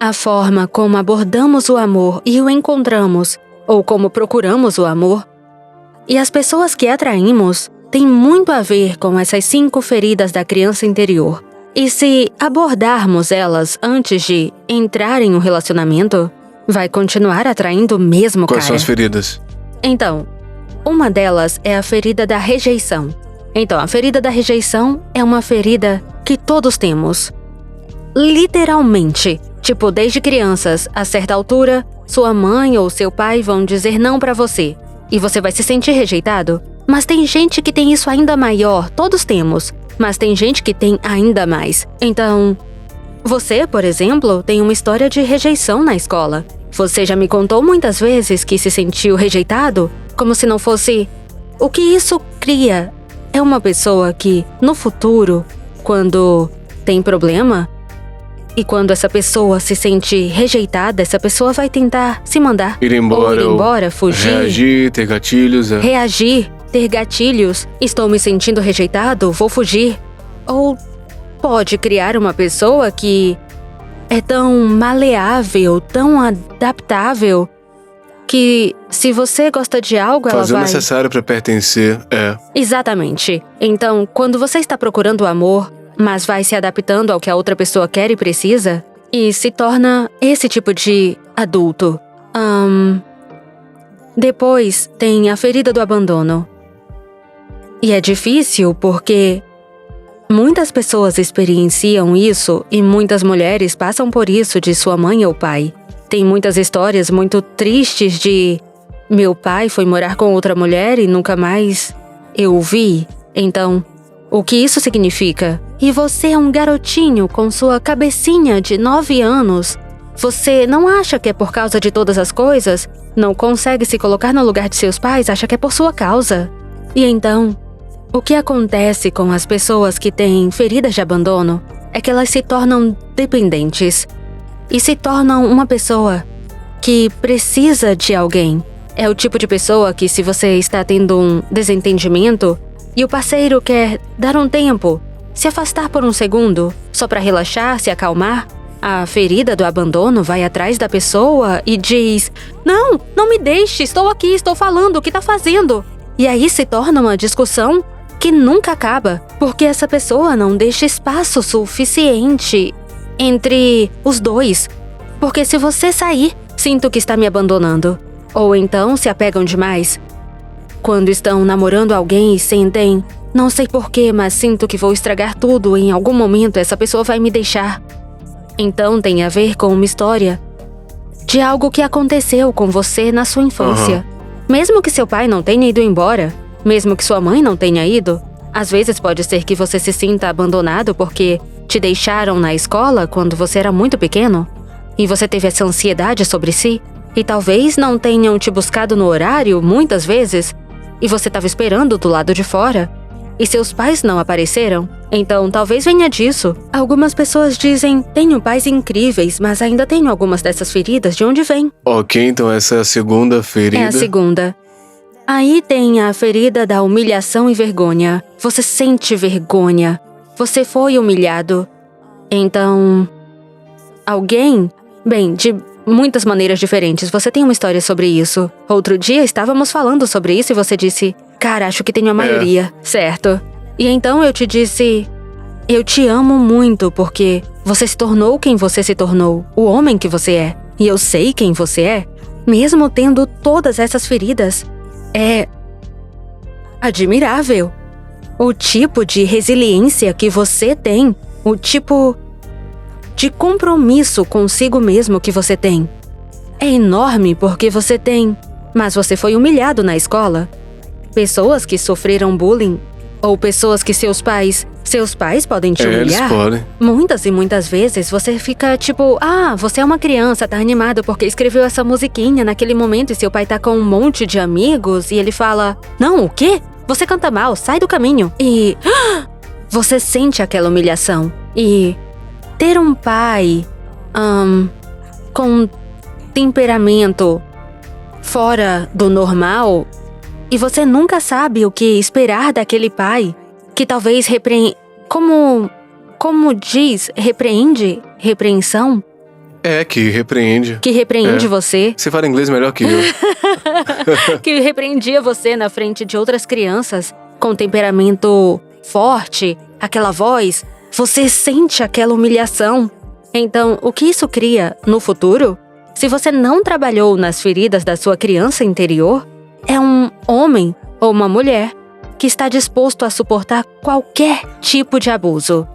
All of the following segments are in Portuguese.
a forma como abordamos o amor e o encontramos, ou como procuramos o amor, e as pessoas que atraímos, tem muito a ver com essas 5 feridas da criança interior. E se abordarmos elas antes de entrar em um relacionamento, vai continuar atraindo mesmo, cara. Quais são as feridas? Então, uma delas é a ferida da rejeição. Então, a ferida da rejeição é uma ferida que todos temos. Literalmente. Tipo, desde crianças, a certa altura, sua mãe ou seu pai vão dizer não pra você. E você vai se sentir rejeitado. Mas tem gente que tem isso ainda maior, todos temos. Mas tem gente que tem ainda mais. Então, você, por exemplo, tem uma história de rejeição na escola. Você já me contou muitas vezes que se sentiu rejeitado, como se não fosse... O que isso cria é uma pessoa que, no futuro, quando tem problema, e quando essa pessoa se sente rejeitada, essa pessoa vai tentar se mandar. Ir embora, fugir. Reagir, ter gatilhos. Reagir, ter gatilhos. Estou me sentindo rejeitado, vou fugir. Ou pode criar uma pessoa que é tão maleável, tão adaptável, que se você gosta de algo, ela vai... Fazer o necessário pra pertencer, Exatamente. Então, quando você está procurando amor, mas vai se adaptando ao que a outra pessoa quer e precisa, e se torna esse tipo de adulto. Depois tem a ferida do abandono. E é difícil porque muitas pessoas experienciam isso e muitas mulheres passam por isso de sua mãe ou pai. Tem muitas histórias muito tristes de meu pai foi morar com outra mulher e nunca mais eu o vi. Então, o que isso significa? E você é um garotinho com sua cabecinha de 9 anos. Você não acha que é por causa de todas as coisas? Não consegue se colocar no lugar de seus pais? Acha que é por sua causa? E então, o que acontece com as pessoas que têm feridas de abandono é que elas se tornam dependentes. E se tornam uma pessoa que precisa de alguém. É o tipo de pessoa que, se você está tendo um desentendimento e o parceiro quer dar um tempo, se afastar por um segundo, só para relaxar, se acalmar, a ferida do abandono vai atrás da pessoa e diz: Não, não me deixe, estou aqui, estou falando, o que tá fazendo? E aí se torna uma discussão que nunca acaba, porque essa pessoa não deixa espaço suficiente entre os dois. Porque se você sair, sinto que está me abandonando. Ou então se apegam demais. Quando estão namorando alguém e sentem, não sei porquê, mas sinto que vou estragar tudo, em algum momento essa pessoa vai me deixar. Então tem a ver com uma história de algo que aconteceu com você na sua infância. Mesmo que seu pai não tenha ido embora, mesmo que sua mãe não tenha ido, às vezes pode ser que você se sinta abandonado porque te deixaram na escola quando você era muito pequeno e você teve essa ansiedade sobre si e talvez não tenham te buscado no horário muitas vezes e você estava esperando do lado de fora e seus pais não apareceram. Então talvez venha disso. Algumas pessoas dizem, tenho pais incríveis, mas ainda tenho algumas dessas feridas. De onde vem? Ok, então essa é a segunda ferida. É a segunda. Aí tem a ferida da humilhação e vergonha. Você sente vergonha. Você foi humilhado. Então, alguém... Bem, de muitas maneiras diferentes. Você tem uma história sobre isso. Outro dia estávamos falando sobre isso e você disse, cara, acho que tenho a maioria. Certo. E então eu te disse, eu te amo muito porque você se tornou quem você se tornou, o homem que você é. E eu sei quem você é, mesmo tendo todas essas feridas. É admirável. O tipo de resiliência que você tem, o tipo de compromisso consigo mesmo que você tem. É enorme porque você tem, mas você foi humilhado na escola. Pessoas que sofreram bullying, ou pessoas que seus pais podem te humilhar. Eles podem. Muitas e muitas vezes você fica tipo, você é uma criança, tá animado porque escreveu essa musiquinha naquele momento e seu pai tá com um monte de amigos e ele fala, não, o quê? Você canta mal, sai do caminho. E você sente aquela humilhação. E ter um pai com temperamento fora do normal e você nunca sabe o que esperar daquele pai que talvez repreende, repreensão, É, que repreende. Que repreende você. Você fala inglês melhor que eu. Que repreendia você na frente de outras crianças com temperamento forte, aquela voz. Você sente aquela humilhação. Então, o que isso cria no futuro? Se você não trabalhou nas feridas da sua criança interior, é um homem ou uma mulher que está disposto a suportar qualquer tipo de abuso.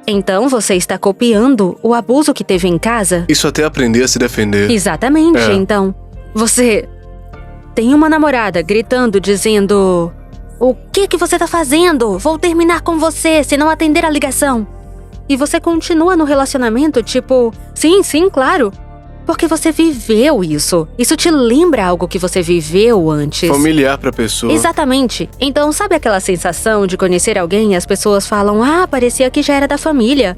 Então, você está copiando o abuso que teve em casa? Isso até aprender a se defender. Exatamente. Então, você tem uma namorada gritando, dizendo: "O que você tá fazendo? Vou terminar com você se não atender a ligação." E você continua no relacionamento tipo: "Sim, claro." Porque você viveu isso. Isso te lembra algo que você viveu antes. Familiar pra pessoa. Exatamente. Então, sabe aquela sensação de conhecer alguém e as pessoas falam: "Ah, parecia que já era da família."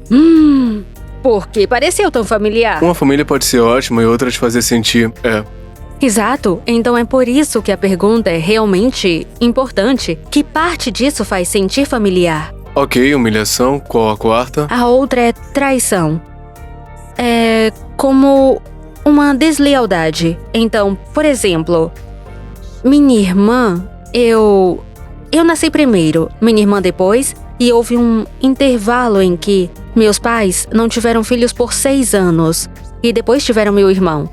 Por que pareceu tão familiar? Uma família pode ser ótima e outra te fazer sentir... Exato. Então é por isso que a pergunta é realmente importante. Que parte disso faz sentir familiar? Ok, humilhação. Qual a quarta? A outra é traição. É como uma deslealdade. Então, por exemplo, minha irmã, eu nasci primeiro, minha irmã depois, e houve um intervalo em que meus pais não tiveram filhos por 6 anos, e depois tiveram meu irmão.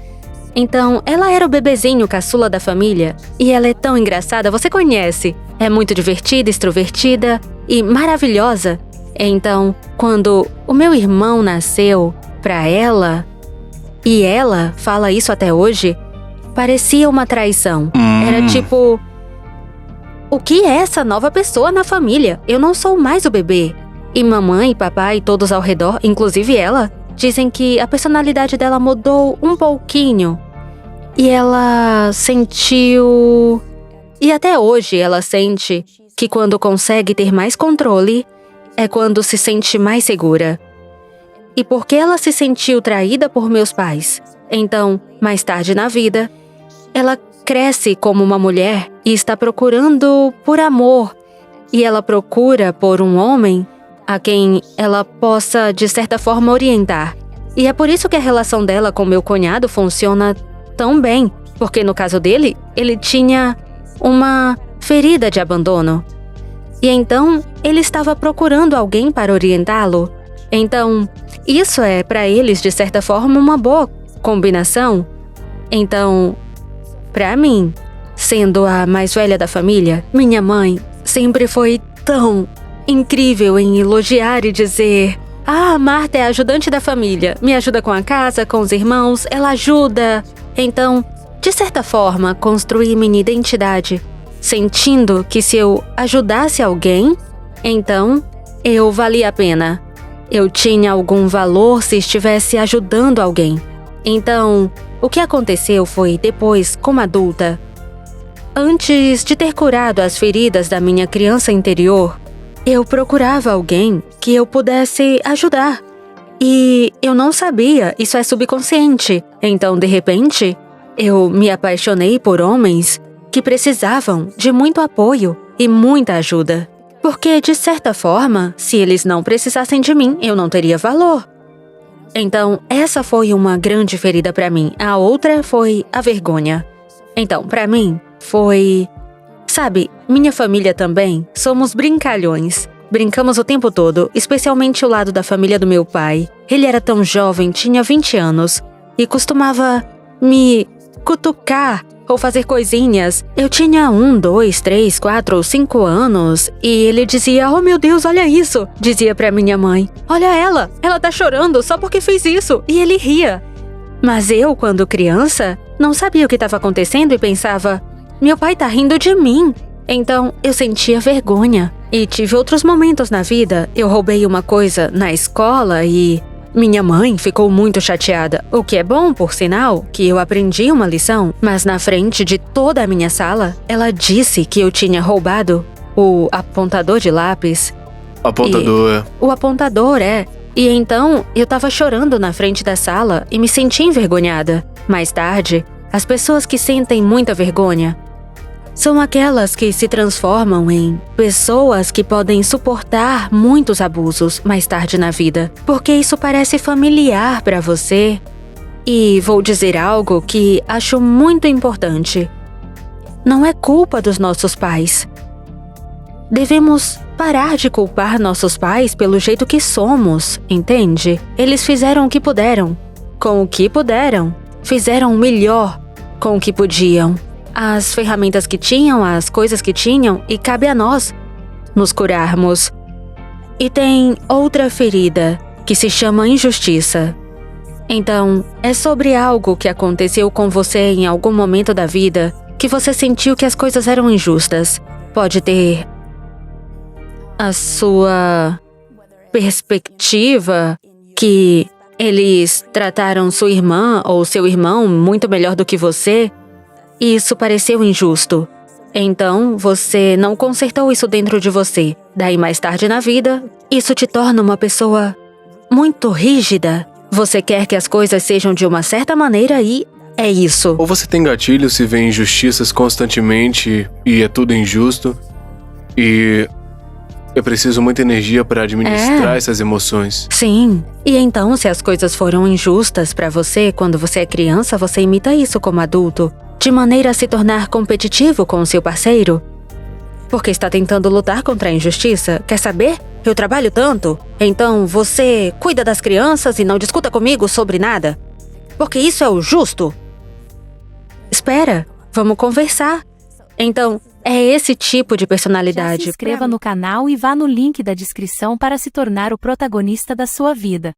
Então, ela era o bebezinho caçula da família, e ela é tão engraçada, você conhece. É muito divertida, extrovertida e maravilhosa. Então, quando o meu irmão nasceu pra ela, e ela fala isso até hoje, parecia uma traição. Era tipo: o que é essa nova pessoa na família? Eu não sou mais o bebê. E mamãe, papai e todos ao redor, inclusive ela, dizem que a personalidade dela mudou um pouquinho. E ela sentiu... E até hoje ela sente que quando consegue ter mais controle, é quando se sente mais segura. E porque ela se sentiu traída por meus pais, então, mais tarde na vida, ela cresce como uma mulher e está procurando por amor. E ela procura por um homem a quem ela possa, de certa forma, orientar. E é por isso que a relação dela com meu cunhado funciona tão bem, porque no caso dele, ele tinha uma ferida de abandono. E então, ele estava procurando alguém para orientá-lo. Então, isso é para eles, de certa forma, uma boa combinação. Então, para mim, sendo a mais velha da família, minha mãe sempre foi tão incrível em elogiar e dizer: "Ah, Marta é a ajudante da família, me ajuda com a casa, com os irmãos, ela ajuda." Então, de certa forma, construí minha identidade, sentindo que se eu ajudasse alguém, então eu valia a pena. Eu tinha algum valor se estivesse ajudando alguém. Então, o que aconteceu foi depois, como adulta, antes de ter curado as feridas da minha criança interior, eu procurava alguém que eu pudesse ajudar. E eu não sabia, isso é subconsciente. Então, de repente, eu me apaixonei por homens que precisavam de muito apoio e muita ajuda. Porque, de certa forma, se eles não precisassem de mim, eu não teria valor. Então, essa foi uma grande ferida pra mim. A outra foi a vergonha. Então, pra mim, foi... Sabe, minha família também, somos brincalhões. Brincamos o tempo todo, especialmente o lado da família do meu pai. Ele era tão jovem, tinha 20 anos, e costumava me cutucar ou fazer coisinhas. Eu tinha 1, 2, 3, 4 ou 5 anos, e ele dizia: "Oh meu Deus, olha isso!" Dizia pra minha mãe: "Olha ela tá chorando só porque fez isso." E ele ria. Mas eu, quando criança, não sabia o que estava acontecendo e pensava: "Meu pai tá rindo de mim." Então, eu sentia vergonha. E tive outros momentos na vida. Eu roubei uma coisa na escola e minha mãe ficou muito chateada. O que é bom, por sinal, que eu aprendi uma lição. Mas na frente de toda a minha sala, ela disse que eu tinha roubado o apontador de lápis. Apontador, O apontador, é. E então, eu tava chorando na frente da sala e me senti envergonhada. Mais tarde, as pessoas que sentem muita vergonha são aquelas que se transformam em pessoas que podem suportar muitos abusos mais tarde na vida, porque isso parece familiar para você. E vou dizer algo que acho muito importante. Não é culpa dos nossos pais. Devemos parar de culpar nossos pais pelo jeito que somos, entende? Eles fizeram o que puderam. Com o que puderam. Fizeram o melhor com o que podiam. As ferramentas que tinham, as coisas que tinham, e cabe a nós nos curarmos. E tem outra ferida, que se chama injustiça. Então, é sobre algo que aconteceu com você em algum momento da vida que você sentiu que as coisas eram injustas. Pode ter a sua perspectiva que eles trataram sua irmã ou seu irmão muito melhor do que você, e isso pareceu injusto. Então, você não consertou isso dentro de você. Daí, mais tarde na vida, isso te torna uma pessoa muito rígida. Você quer que as coisas sejam de uma certa maneira e é isso. Ou você tem gatilho se vê injustiças constantemente e é tudo injusto. E eu preciso muita energia para administrar essas emoções. Sim. E então, se as coisas foram injustas para você quando você é criança, você imita isso como adulto, de maneira a se tornar competitivo com o seu parceiro. Porque está tentando lutar contra a injustiça? Quer saber? Eu trabalho tanto. Então você cuida das crianças e não discuta comigo sobre nada? Porque isso é o justo? Espera, vamos conversar. Então, é esse tipo de personalidade. Já se inscreva no canal e vá no link da descrição para se tornar o protagonista da sua vida.